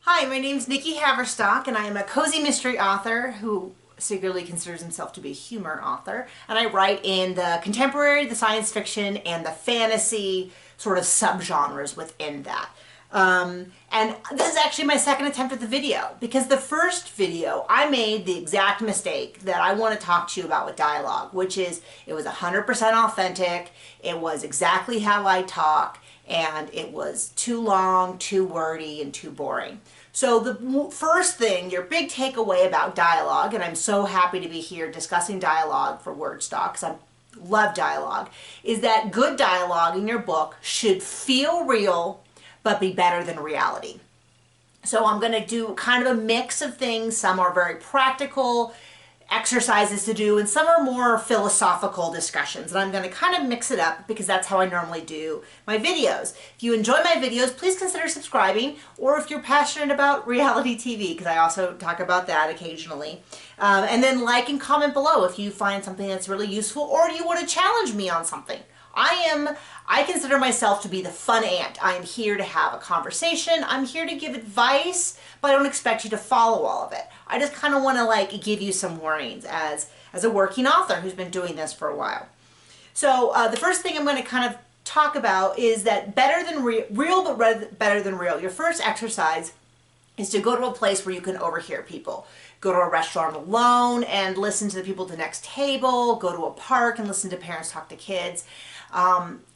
Hi, my name's Nikki Haverstock, and I am a cozy mystery author who secretly considers himself to be a humor author. And I write in the contemporary, the science fiction, and the fantasy sort of subgenres within that. And this is actually my second attempt at the video, because the first video I made the exact mistake that I want to talk to you about with dialogue, which is it was 100% authentic, it was exactly how I talk, and it was too long, too wordy, and too boring. So the first thing, your big takeaway about dialogue, and I'm so happy to be here discussing dialogue for Wordstock because I love dialogue, is that good dialogue in your book should feel real but be better than reality. So I'm going to do kind of a mix of things. Some are very practical exercises to do, and some are more philosophical discussions, and I'm going to kind of mix it up because that's how I normally do my videos. If you enjoy my videos, please consider subscribing, or if you're passionate about reality TV, because I also talk about that occasionally. And then like and comment below if you find something that's really useful, or you want to challenge me on something. I consider myself to be the fun aunt. I am here to have a conversation. I'm here to give advice, but I don't expect you to follow all of it. I just kind of want to give you some warnings as a working author who's been doing this for a while. So the first thing I'm going to kind of talk about is that real but better than real. Your first exercise is to go to a place where you can overhear people. Go to a restaurant alone and listen to the people at the next table. Go to a park and listen to parents talk to kids.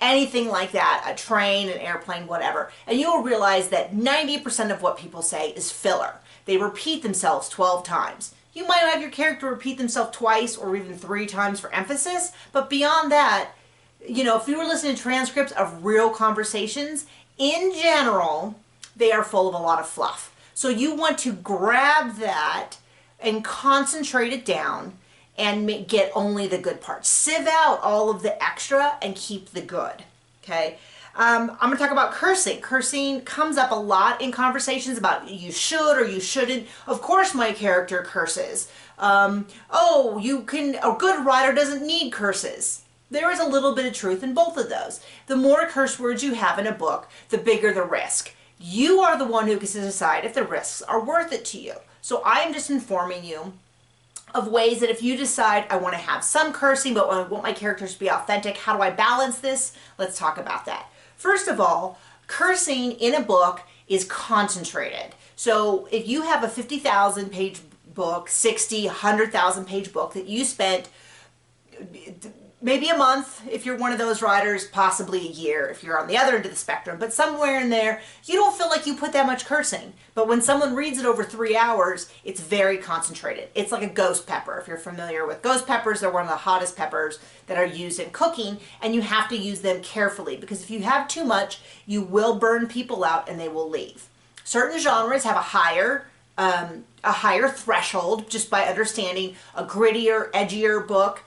Anything like that, a train, an airplane, whatever. And you will realize that 90% of what people say is filler. They repeat themselves 12 times. You might have your character repeat themselves twice or even 3 times for emphasis, but beyond that, if you were listening to transcripts of real conversations, in general, they are full of a lot of fluff. So you want to grab that and concentrate it down and get only the good parts. Sieve out all of the extra and keep the good, okay? I'm going to talk about cursing. Cursing comes up a lot in conversations about you should or you shouldn't. Of course my character curses. A good writer doesn't need curses. There is a little bit of truth in both of those. The more curse words you have in a book, the bigger the risk. You are the one who gets to decide if the risks are worth it to you. So I'm just informing you of ways that if you decide I want to have some cursing but I want my characters to be authentic, how do I balance this? Let's talk about that. First of all, cursing in a book is concentrated. So if you have a 50,000 page book, 60, 100,000 page book that you spent maybe a month if you're one of those writers, possibly a year if you're on the other end of the spectrum, but somewhere in there, you don't feel like you put that much cursing. But when someone reads it over 3 hours, it's very concentrated. It's like a ghost pepper. If you're familiar with ghost peppers, they're one of the hottest peppers that are used in cooking, and you have to use them carefully because if you have too much, you will burn people out and they will leave. Certain genres have a higher threshold just by understanding a grittier, edgier book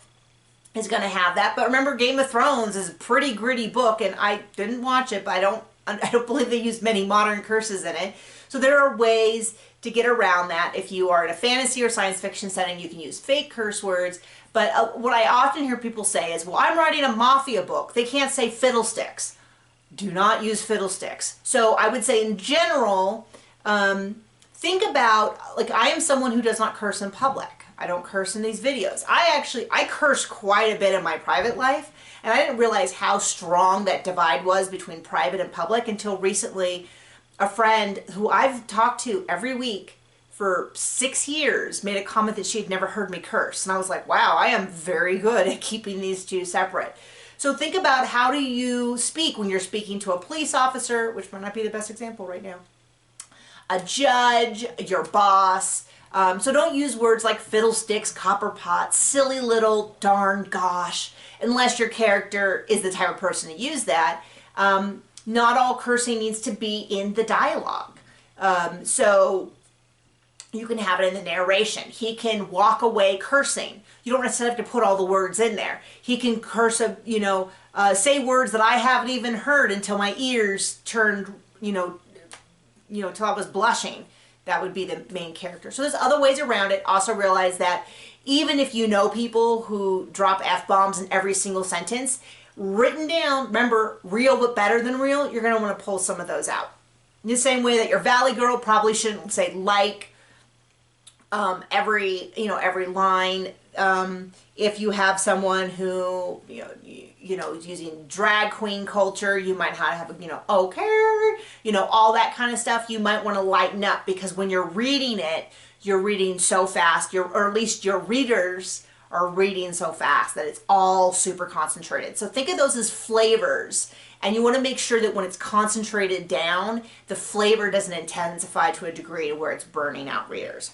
is going to have that. But remember, Game of Thrones is a pretty gritty book, and I didn't watch it, but I don't believe they use many modern curses in it. So there are ways to get around that. If you are in a fantasy or science fiction setting, you can use fake curse words. But what I often hear people say is, well, I'm writing a mafia book. They can't say fiddlesticks. Do not use fiddlesticks. So I would say in general, think about, I am someone who does not curse in public. I don't curse in these videos. I curse quite a bit in my private life, and I didn't realize how strong that divide was between private and public until recently. A friend who I've talked to every week for 6 years made a comment that she had never heard me curse, and I was like, wow, I am very good at keeping these two separate. So think about, how do you speak when you're speaking to a police officer, which might not be the best example right now, a judge, your boss. So don't use words like fiddlesticks, copper pots, silly little, darn gosh, unless your character is the type of person to use that. Not all cursing needs to be in the dialogue. So you can have it in the narration. He can walk away cursing. You don't necessarily have to put all the words in there. He can curse, say words that I haven't even heard until my ears turned, till I was blushing. That would be the main character. So there's other ways around it. Also realize that even if you know people who drop F-bombs in every single sentence, written down, remember, real but better than real, you're going to want to pull some of those out. In the same way that your Valley Girl probably shouldn't say like every line. If you have someone who is using drag queen culture, you might have okay, all that kind of stuff. You might want to lighten up, because when you're reading it, you're reading so fast, or at least your readers are reading so fast that it's all super concentrated. So think of those as flavors, and you want to make sure that when it's concentrated down, the flavor doesn't intensify to a degree where it's burning out readers.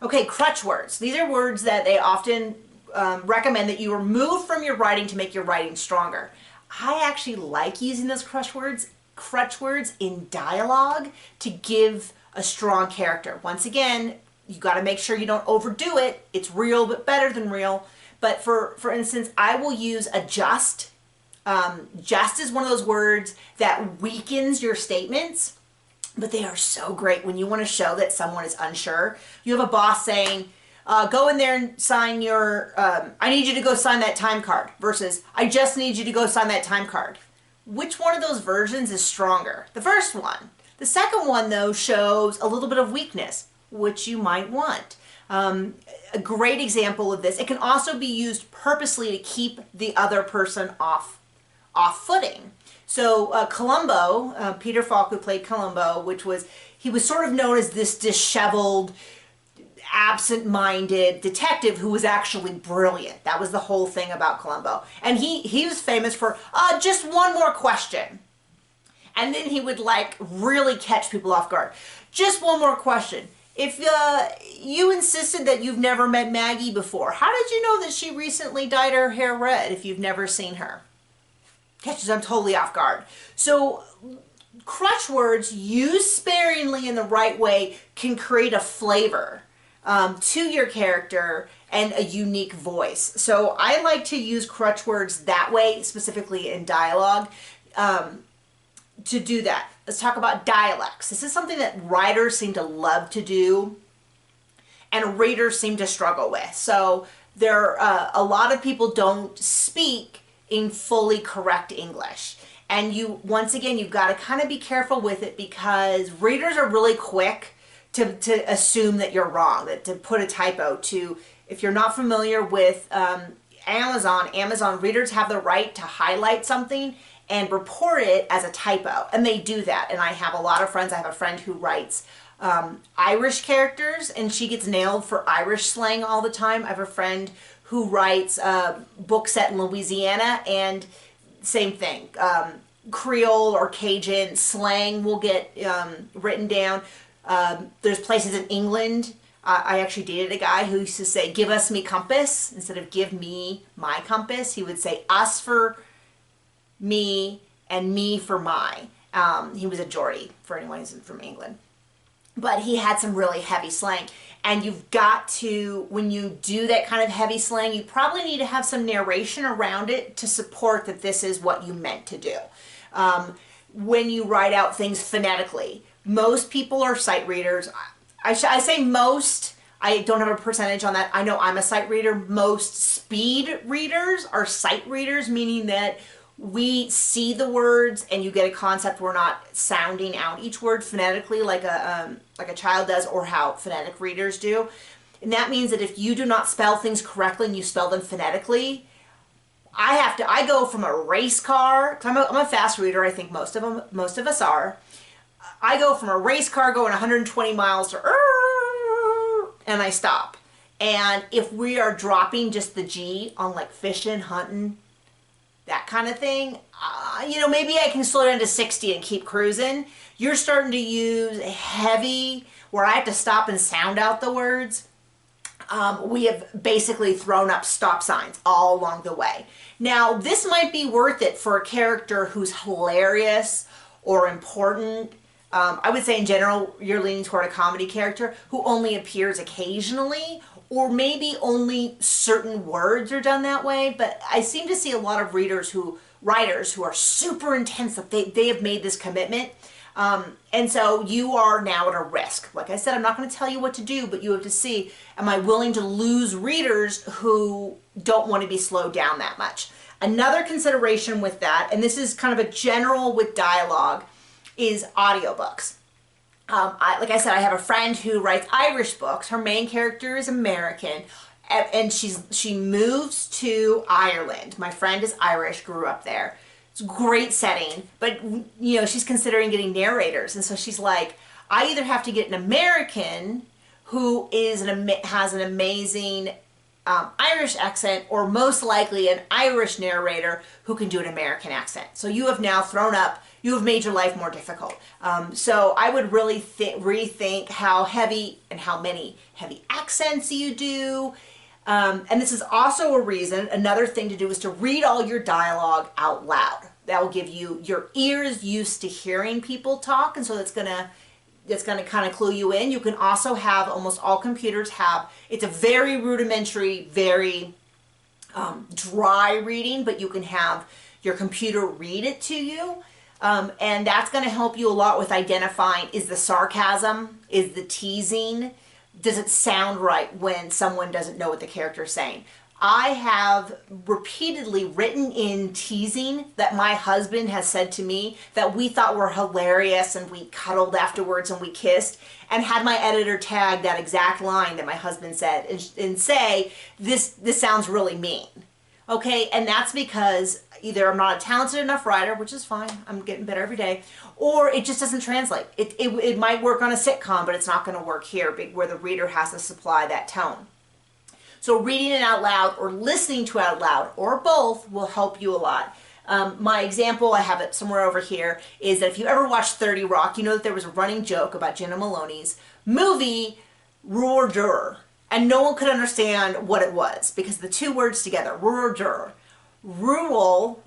Okay, crutch words. These are words that they often recommend that you remove from your writing to make your writing stronger. I actually like using those crutch words in dialogue to give a strong character. Once again, you got to make sure you don't overdo it. It's real, but better than real. But for instance, I will use adjust. Just is one of those words that weakens your statements, but they are so great when you want to show that someone is unsure. You have a boss saying, go in there and sign your, I need you to go sign that time card, versus I just need you to go sign that time card. Which one of those versions is stronger? The first one. The second one, though, shows a little bit of weakness, which you might want. A great example of this, it can also be used purposely to keep the other person off footing. So Columbo, Peter Falk, who played Columbo, he was sort of known as this disheveled, absent-minded detective who was actually brilliant. That was the whole thing about Columbo. And he was famous for, just one more question. And then he would really catch people off guard. Just one more question. If you insisted that you've never met Maggie before, how did you know that she recently dyed her hair red if you've never seen her? Catches them totally off guard. So crutch words used sparingly in the right way can create a flavor to your character and a unique voice. So I like to use crutch words that way, specifically in dialogue, to do that. Let's talk about dialects. This is something that writers seem to love to do and readers seem to struggle with. So a lot of people don't speak in fully correct English. And once again, you've got to kind of be careful with it, because readers are really quick to assume that you're wrong, to put a typo. If you're not familiar with Amazon readers have the right to highlight something and report it as a typo, and they do that. And I have a lot of friends. I have a friend who writes Irish characters, and she gets nailed for Irish slang all the time. I have a friend who writes books set in Louisiana, and same thing. Creole or Cajun slang will get written down. There's places in England. I actually dated a guy who used to say, "Give us me compass," instead of "give me my compass." He would say "us" for me and "me" for my. He was a Geordie, for anyone who's from England. But he had some really heavy slang. And you've got to, when you do that kind of heavy slang, you probably need to have some narration around it to support that this is what you meant to do. When you write out things phonetically, most people are sight readers. I say most, I don't have a percentage on that. I know I'm a sight reader. Most speed readers are sight readers, meaning that we see the words and you get a concept. We're not sounding out each word phonetically like a child does, or how phonetic readers do. And that means that if you do not spell things correctly and you spell them phonetically, I go from a race car, 'cause I'm a fast reader. I think most of us are. I go from a race car going 120 miles to, and I stop. And if we are dropping just the G on like fishing, hunting, that kind of thing, maybe I can slow down to 60 and keep cruising. You're starting to use heavy, where I have to stop and sound out the words. We have basically thrown up stop signs all along the way. Now, this might be worth it for a character who's hilarious or important. I would say in general, you're leaning toward a comedy character who only appears occasionally, or maybe only certain words are done that way. But I seem to see a lot of writers who are super intense, that they have made this commitment. And so you are now at a risk. Like I said, I'm not going to tell you what to do, but you have to see, am I willing to lose readers who don't want to be slowed down that much? Another consideration with that, and this is kind of a general with dialogue, is audiobooks. Like I said, I have a friend who writes Irish books. Her main character is American, and she moves to Ireland. My friend is Irish, grew up there. It's a great setting, but you know, she's considering getting narrators, and so she's like, I either have to get an American who has an amazing Irish accent, or most likely an Irish narrator who can do an American accent. So you have now you have made your life more difficult. So I would really rethink how heavy and how many heavy accents you do. And this is also a reason, another thing to do is to read all your dialogue out loud. That will give you your ears used to hearing people talk, and so that's gonna kind of clue you in. You can also have, almost all computers have, it's a very rudimentary, very dry reading, but you can have your computer read it to you. And that's going to help you a lot with identifying, is the sarcasm, is the teasing, does it sound right when someone doesn't know what the character is saying? I have repeatedly written in teasing that my husband has said to me that we thought were hilarious, and we cuddled afterwards and we kissed, and had my editor tag that exact line that my husband said and say, this sounds really mean. Okay, and that's because either I'm not a talented enough writer, which is fine, I'm getting better every day, or it just doesn't translate. It might work on a sitcom, but it's not going to work here, where the reader has to supply that tone. So reading it out loud or listening to it out loud, or both, will help you a lot. My example, I have it somewhere over here, is that if you ever watched 30 Rock, you know that there was a running joke about Jenna Maloney's movie, Rural Juror. And no one could understand what it was, because the two words together, rural juror. Rural,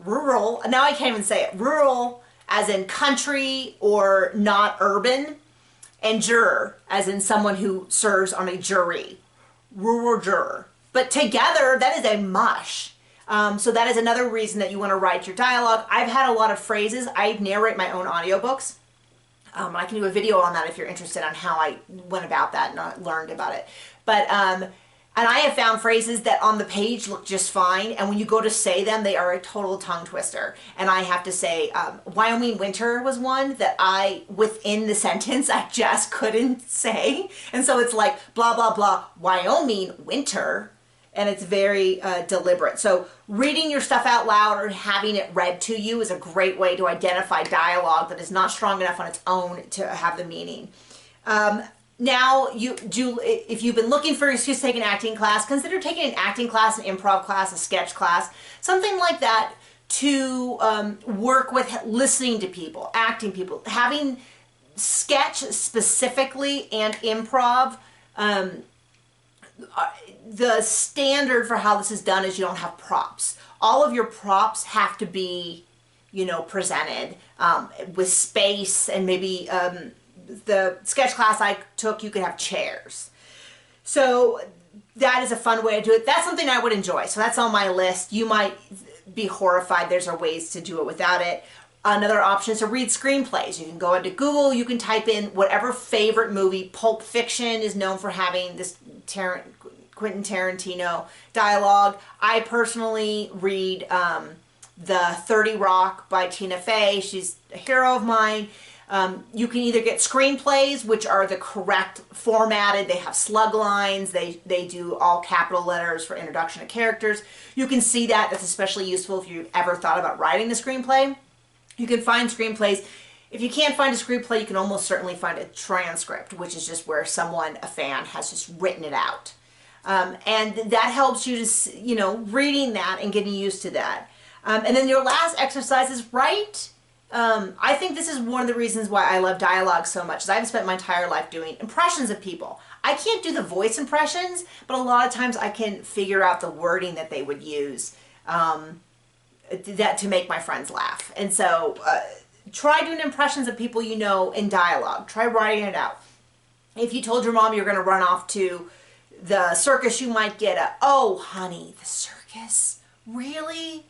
now I can't even say it. Rural as in country or not urban, and juror as in someone who serves on a jury. Rural juror. But together, that is a mush. So that is another reason that you want to write your dialogue. I've had a lot of phrases. I narrate my own audiobooks. I can do a video on that if you're interested on how I went about that and I learned about it. But, and I have found phrases that on the page look just fine, and when you go to say them, they are a total tongue twister. And I have to say, Wyoming winter was one that within the sentence, I just couldn't say. And so it's like, blah, blah, blah, Wyoming winter. And it's very deliberate. So reading your stuff out loud or having it read to you is a great way to identify dialogue that is not strong enough on its own to have the meaning. Now, if you've been looking for an excuse to take an acting class, consider taking an acting class, an improv class, a sketch class, something like that, to work with listening to people, acting people, having sketch specifically and improv. The standard for how this is done is you don't have props. All of your props have to be, presented with space, and maybe the sketch class I took, you could have chairs. So that is a fun way to do it. That's something I would enjoy. So that's on my list. You might be horrified. There's ways to do it without it. Another option is to read screenplays. You can go into Google, you can type in whatever favorite movie. Pulp Fiction is known for having this Quentin Tarantino dialogue. I personally read the 30 Rock by Tina Fey. She's a hero of mine. You can either get screenplays, which are the correct formatted. They have slug lines. They do all capital letters for introduction to characters. You can see that. That's especially useful if you've ever thought about writing a screenplay. You can find screenplays. If you can't find a screenplay, you can almost certainly find a transcript, which is just where someone, a fan, has just written it out. And that helps you to, reading that and getting used to that. And then your last exercise is write. I think this is one of the reasons why I love dialogue so much, is I've spent my entire life doing impressions of people. I can't do the voice impressions, but a lot of times I can figure out the wording that they would use to make my friends laugh. And so try doing impressions of people you know in dialogue. Try writing it out. If you told your mom you're going to run off to the circus, you might get "Oh, honey, the circus? Really?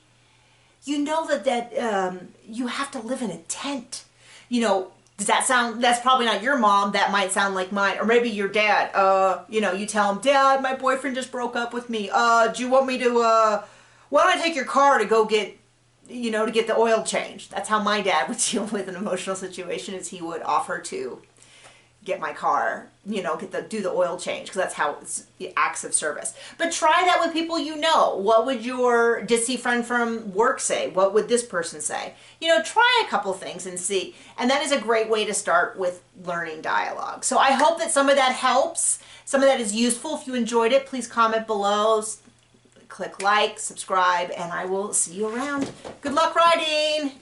You know that you have to live in a tent." Does that sound, that's probably not your mom, that might sound like mine. Or maybe your dad, you tell him, "Dad, my boyfriend just broke up with me. Do you want me to, why don't I take your car to go get you know, to get the oil changed. That's how my dad would deal with an emotional situation, is he would offer to get my car, you know, do the oil change, because that's how it's acts of service. But try that with people you know. What would your ditzy friend from work say? What would this person say? You know, try a couple things and see. And that is a great way to start with learning dialogue. So I hope that some of that helps. Some of that is useful. If you enjoyed it, please comment below, click like, subscribe, and I will see you around. Good luck writing!